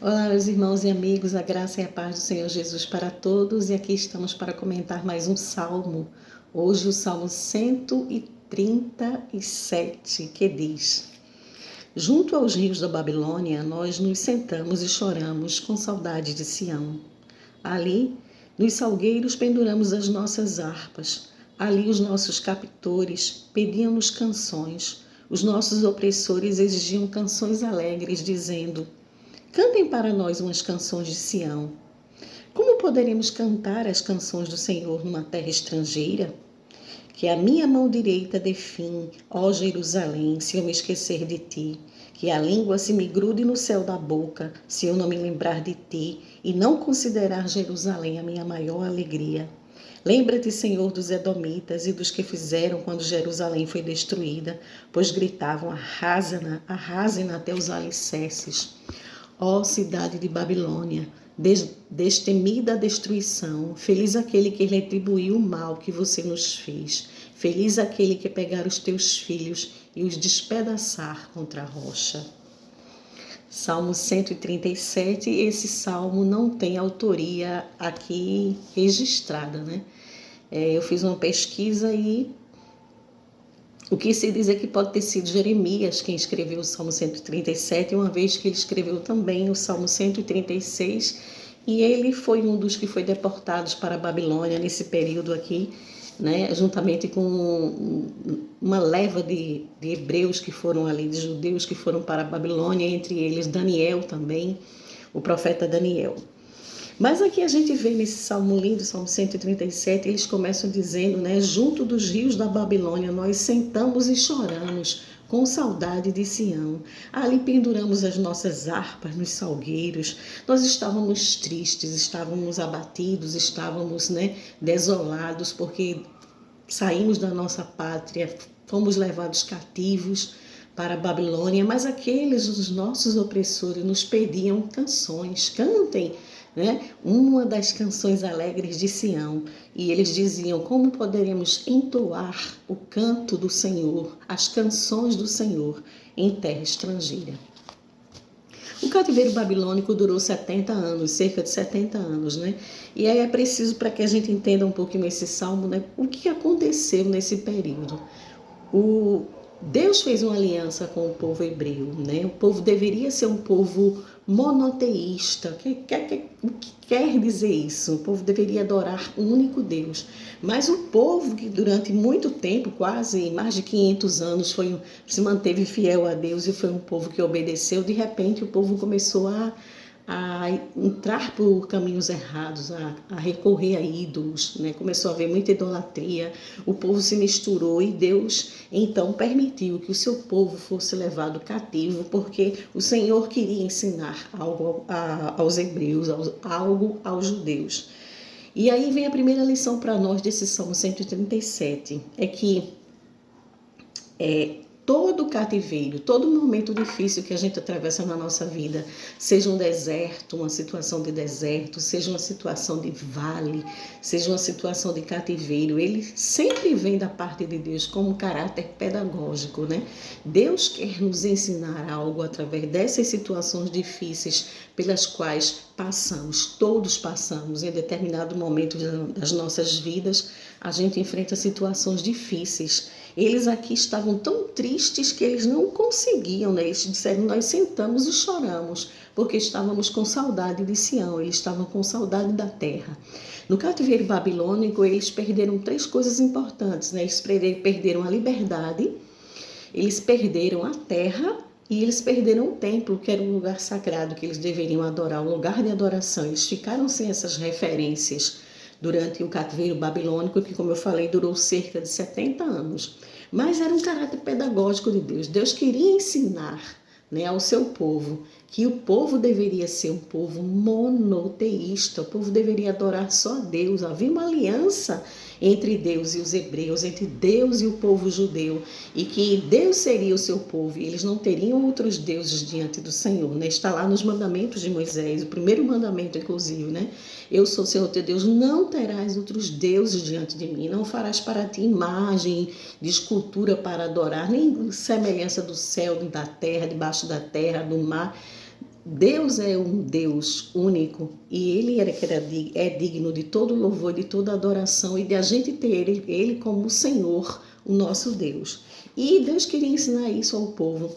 Olá, meus irmãos e amigos, a graça e a paz do Senhor Jesus para todos. E aqui estamos para comentar mais um salmo. Hoje o Salmo 137, que diz: Junto aos rios da Babilônia, nós nos sentamos e choramos com saudade de Sião. Ali, nos salgueiros, penduramos as nossas harpas. Ali os nossos captores pediam-nos canções. Os nossos opressores exigiam canções alegres, dizendo: Cantem para nós umas canções de Sião. Como poderemos cantar as canções do Senhor numa terra estrangeira? Que a minha mão direita dê fim, ó Jerusalém, se eu me esquecer de ti. Que a língua se me grude no céu da boca, se eu não me lembrar de ti e não considerar Jerusalém a minha maior alegria. Lembra-te, Senhor, dos edomitas e dos que fizeram quando Jerusalém foi destruída, pois gritavam: arrasem-na até os alicerces. Ó cidade de Babilônia, destemida a destruição, feliz aquele que retribuiu o mal que você nos fez. Feliz aquele que pegar os teus filhos e os despedaçar contra a rocha. Salmo 137, esse salmo não tem autoria aqui registrada, né? Eu fiz uma pesquisa e o que se diz é que pode ter sido Jeremias quem escreveu o Salmo 137, uma vez que ele escreveu também o Salmo 136, e ele foi um dos que foi deportados para a Babilônia nesse período aqui, né, juntamente com uma leva de hebreus que foram ali, de judeus que foram para a Babilônia, entre eles Daniel também, o profeta Daniel. Mas aqui a gente vê nesse salmo lindo, Salmo 137, eles começam dizendo, né? Junto dos rios da Babilônia, nós sentamos e choramos com saudade de Sião. Ali penduramos as nossas harpas nos salgueiros. Nós estávamos tristes, estávamos abatidos, estávamos, né, desolados, porque saímos da nossa pátria, fomos levados cativos para a Babilônia, mas aqueles, os nossos opressores, nos pediam canções, cantem, né? Uma das canções alegres de Sião, e eles diziam: como poderemos entoar o canto do Senhor, as canções do Senhor em terra estrangeira? O cativeiro babilônico durou 70 anos, cerca de 70 anos, né? E aí é preciso, para que a gente entenda um pouquinho esse salmo, né, o que aconteceu nesse período. Deus fez uma aliança com o povo hebreu, né? O povo deveria ser um povo monoteísta. O que quer dizer isso? O povo deveria adorar um único Deus. Mas o povo que durante muito tempo, quase mais de 500 anos, se manteve fiel a Deus e foi um povo que obedeceu, de repente o povo começou a entrar por caminhos errados, a recorrer a ídolos, né? Começou a haver muita idolatria, o povo se misturou e Deus então permitiu que o seu povo fosse levado cativo, porque o Senhor queria ensinar algo aos hebreus, algo aos judeus. E aí vem a primeira lição para nós desse Salmo 137, é que todo cativeiro, todo momento difícil que a gente atravessa na nossa vida, seja um deserto, uma situação de deserto, seja uma situação de vale, seja uma situação de cativeiro, ele sempre vem da parte de Deus como um caráter pedagógico, né? Deus quer nos ensinar algo através dessas situações difíceis pelas quais passamos, todos passamos. Em determinado momento das nossas vidas, a gente enfrenta situações difíceis. Eles aqui estavam tão tristes que eles não conseguiam, né? Eles disseram: nós sentamos e choramos, porque estávamos com saudade de Sião, eles estavam com saudade da terra. No cativeiro babilônico, eles perderam 3 coisas importantes, né? Eles perderam a liberdade, eles perderam a terra e eles perderam o templo, que era um lugar sagrado que eles deveriam adorar, um lugar de adoração. Eles ficaram sem essas referências durante o cativeiro babilônico, que, como eu falei, durou cerca de 70 anos. Mas era um caráter pedagógico de Deus. Deus queria ensinar, né, ao seu povo que o povo deveria ser um povo monoteísta, o povo deveria adorar só a Deus. Havia uma aliança entre Deus e os hebreus, entre Deus e o povo judeu, e que Deus seria o seu povo e eles não teriam outros deuses diante do Senhor, né? Está lá nos mandamentos de Moisés, o primeiro mandamento, inclusive, né? Eu sou o Senhor teu Deus, não terás outros deuses diante de mim, não farás para ti imagem de escultura para adorar, nem semelhança do céu, da terra, debaixo da terra, do mar. Deus é um Deus único e Ele é digno de todo louvor, de toda adoração e de a gente ter Ele como o Senhor, o nosso Deus. E Deus queria ensinar isso ao povo.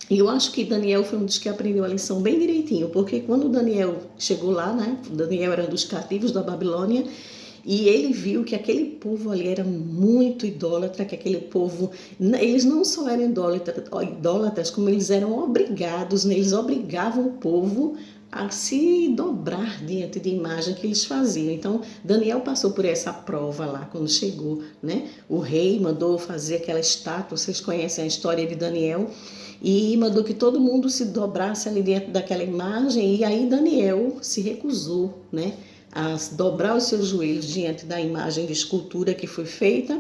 E eu acho que Daniel foi um dos que aprendeu a lição bem direitinho, porque quando Daniel chegou lá, né? Daniel era um dos cativos da Babilônia, e ele viu que aquele povo ali era muito idólatra, que aquele povo, eles não só eram idólatras, como eles eram obrigados, né? Eles obrigavam o povo a se dobrar diante de imagem que eles faziam. Então, Daniel passou por essa prova lá quando chegou, né? O rei mandou fazer aquela estátua, vocês conhecem a história de Daniel, e mandou que todo mundo se dobrasse ali dentro daquela imagem, e aí Daniel se recusou, né, a dobrar os seus joelhos diante da imagem de escultura que foi feita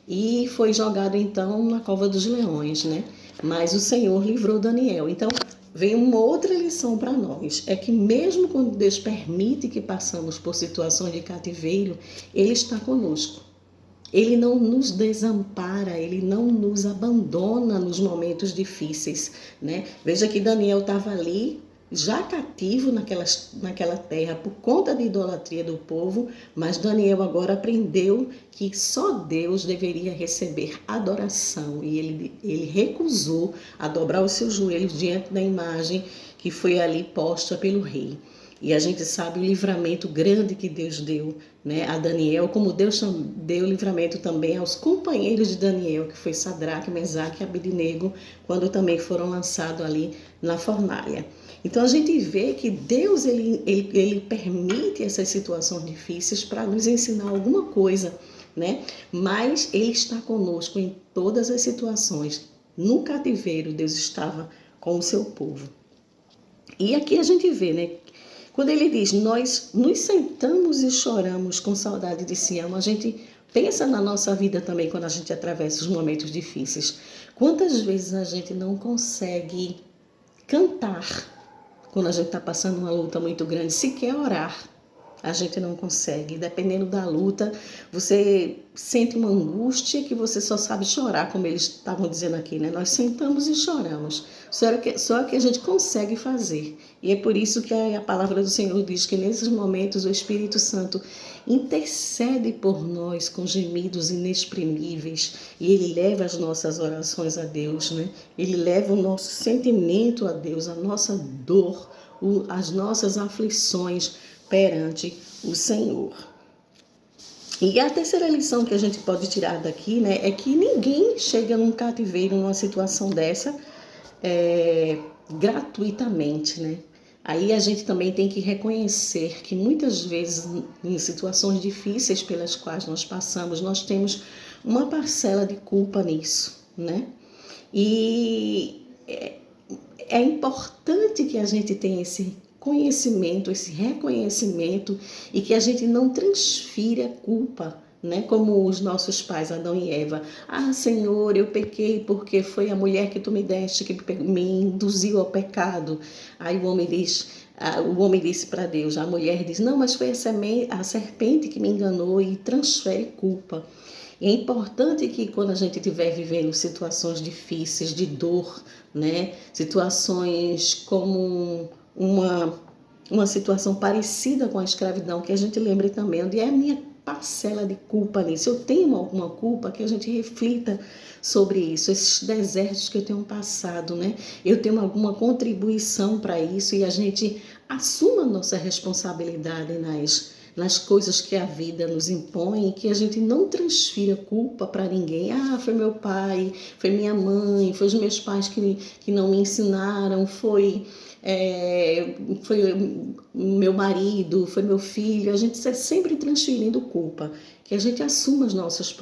e foi jogado então na cova dos leões, né? Mas o Senhor livrou Daniel. Então, vem uma outra lição para nós, é que mesmo quando Deus permite que passamos por situações de cativeiro, Ele está conosco. Ele não nos desampara, Ele não nos abandona nos momentos difíceis, né? Veja que Daniel estava ali, já cativo naquela terra por conta da idolatria do povo, mas Daniel agora aprendeu que só Deus deveria receber adoração e ele recusou a dobrar os seus joelhos diante da imagem que foi ali posta pelo rei. E a gente sabe o livramento grande que Deus deu, né, a Daniel, como Deus deu livramento também aos companheiros de Daniel, que foi Sadraque, Mesaque e Abednego, quando também foram lançados ali na fornalha. Então a gente vê que Deus ele permite essas situações difíceis para nos ensinar alguma coisa, né? Mas Ele está conosco em todas as situações. No cativeiro, Deus estava com o seu povo. E aqui a gente vê, né? Quando ele diz, nós nos sentamos e choramos com saudade de Sião, a gente pensa na nossa vida também quando a gente atravessa os momentos difíceis. Quantas vezes a gente não consegue cantar quando a gente está passando uma luta muito grande, sequer orar? A gente não consegue. Dependendo da luta, você sente uma angústia que você só sabe chorar, como eles estavam dizendo aqui, né? Nós sentamos e choramos. Só que a gente consegue fazer. E é por isso que a palavra do Senhor diz que nesses momentos o Espírito Santo intercede por nós com gemidos inexprimíveis. E Ele leva as nossas orações a Deus, né? Ele leva o nosso sentimento a Deus, a nossa dor, as nossas aflições perante o Senhor. E a terceira lição que a gente pode tirar daqui, né, é que ninguém chega num cativeiro, numa situação dessa, gratuitamente, né? Aí a gente também tem que reconhecer que muitas vezes em situações difíceis pelas quais nós passamos, nós temos uma parcela de culpa nisso, né? E é importante que a gente tenha esse conhecimento, esse reconhecimento e que a gente não transfira culpa, né? Como os nossos pais, Adão e Eva. Ah, Senhor, eu pequei porque foi a mulher que tu me deste que me induziu ao pecado. Aí o homem disse para Deus, a mulher diz, não, mas foi a serpente que me enganou e transfere culpa. É importante que quando a gente estiver vivendo situações difíceis, de dor, né? Situações como uma situação parecida com a escravidão, que a gente lembre também onde é a minha parcela de culpa nisso. Eu tenho alguma culpa, que a gente reflita sobre isso, esses desertos que eu tenho passado, né? Eu tenho alguma contribuição para isso e a gente assuma a nossa responsabilidade nas coisas que a vida nos impõe e que a gente não transfira culpa para ninguém. Ah, foi meu pai, foi minha mãe, foi os meus pais que não me ensinaram, foi meu marido, foi meu filho. A gente está sempre transferindo culpa, que a gente assuma as nossas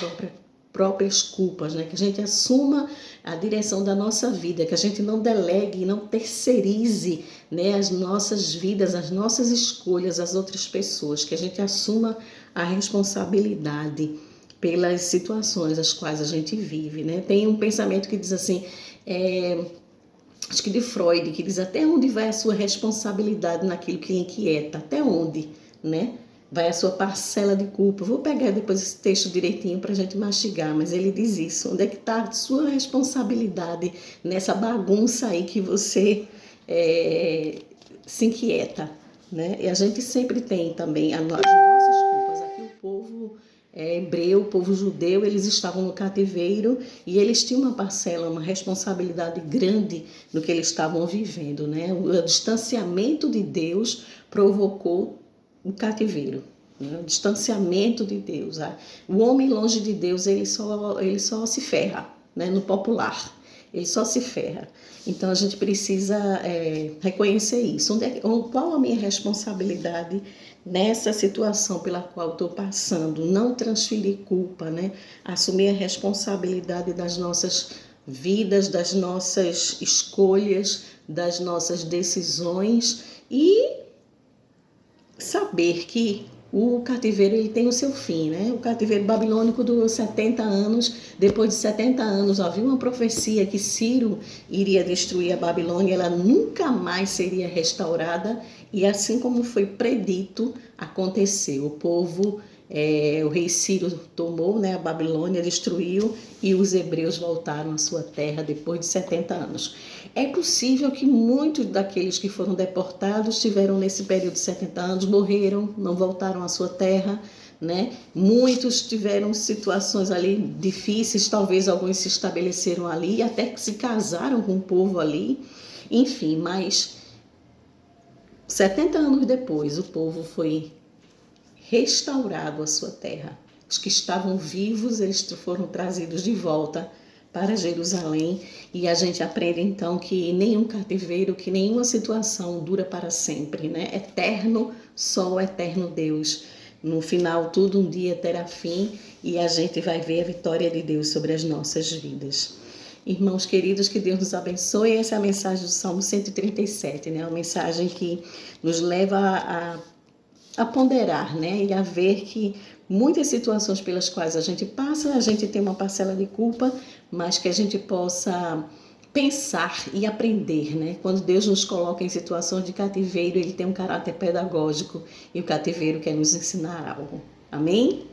próprias culpas, né? Que a gente assuma a direção da nossa vida, que a gente não delegue, não terceirize, né, as nossas vidas, as nossas escolhas às outras pessoas, que a gente assuma a responsabilidade pelas situações as quais a gente vive, né? Tem um pensamento que diz assim, acho que de Freud, que diz até onde vai a sua responsabilidade naquilo que lhe inquieta, até onde, né? Vai a sua parcela de culpa. Vou pegar depois esse texto direitinho para a gente mastigar, mas ele diz isso. Onde é que está a sua responsabilidade nessa bagunça aí que você se inquieta, né? E a gente sempre tem também as nossas culpas. Aqui o povo hebreu, o povo judeu, eles estavam no cativeiro e eles tinham uma parcela, uma responsabilidade grande no que eles estavam vivendo, né? O distanciamento de Deus provocou o cativeiro. O distanciamento de Deus. O homem longe de Deus, ele só se ferra, né? No popular, ele só se ferra. Então a gente precisa reconhecer isso. Qual a minha responsabilidade nessa situação pela qual estou passando? Não transferir culpa, né? Assumir a responsabilidade das nossas vidas, das nossas escolhas, das nossas decisões e saber que o cativeiro ele tem o seu fim, né? O cativeiro babilônico durou 70 anos. Depois de 70 anos, havia uma profecia que Ciro iria destruir a Babilônia, ela nunca mais seria restaurada. E assim como foi predito, aconteceu. O povo, o rei Ciro tomou, né, a Babilônia, destruiu e os hebreus voltaram à sua terra depois de 70 anos. É possível que muitos daqueles que foram deportados tiveram nesse período de 70 anos, morreram, não voltaram à sua terra, né? Muitos tiveram situações ali difíceis, talvez alguns se estabeleceram ali, até que se casaram com o povo ali, enfim, mas 70 anos depois o povo foi restaurado à sua terra. Os que estavam vivos, eles foram trazidos de volta para Jerusalém, e a gente aprende então que nenhum cativeiro, que nenhuma situação dura para sempre, né? Eterno, só o eterno Deus. No final, tudo um dia terá fim e a gente vai ver a vitória de Deus sobre as nossas vidas. Irmãos queridos, que Deus nos abençoe. Essa é a mensagem do Salmo 137, né? Uma mensagem que nos leva a ponderar, né? E a ver que muitas situações pelas quais a gente passa, a gente tem uma parcela de culpa, mas que a gente possa pensar e aprender, né? Quando Deus nos coloca em situações de cativeiro, Ele tem um caráter pedagógico e o cativeiro quer nos ensinar algo. Amém?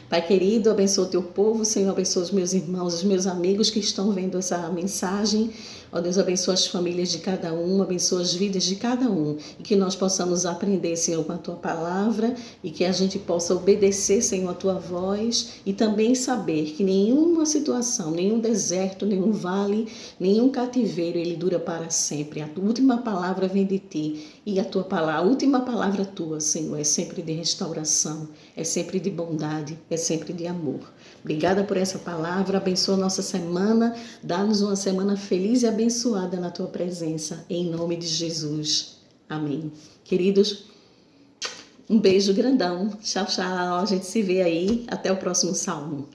Pai querido, abençoa o teu povo, Senhor, abençoa os meus irmãos, os meus amigos que estão vendo essa mensagem. Ó Deus, abençoa as famílias de cada um, abençoa as vidas de cada um. E que nós possamos aprender, Senhor, com a tua palavra e que a gente possa obedecer, Senhor, a tua voz e também saber que nenhuma situação, nenhum deserto, nenhum vale, nenhum cativeiro, ele dura para sempre. A última palavra vem de ti e a última palavra tua, Senhor, é sempre de restauração, é sempre de bondade, é sempre de amor. Obrigada por essa palavra, abençoa a nossa semana, dá-nos uma semana feliz e abençoada na tua presença, em nome de Jesus. Amém. Queridos, um beijo grandão. Tchau, tchau. A gente se vê aí. Até o próximo salmo.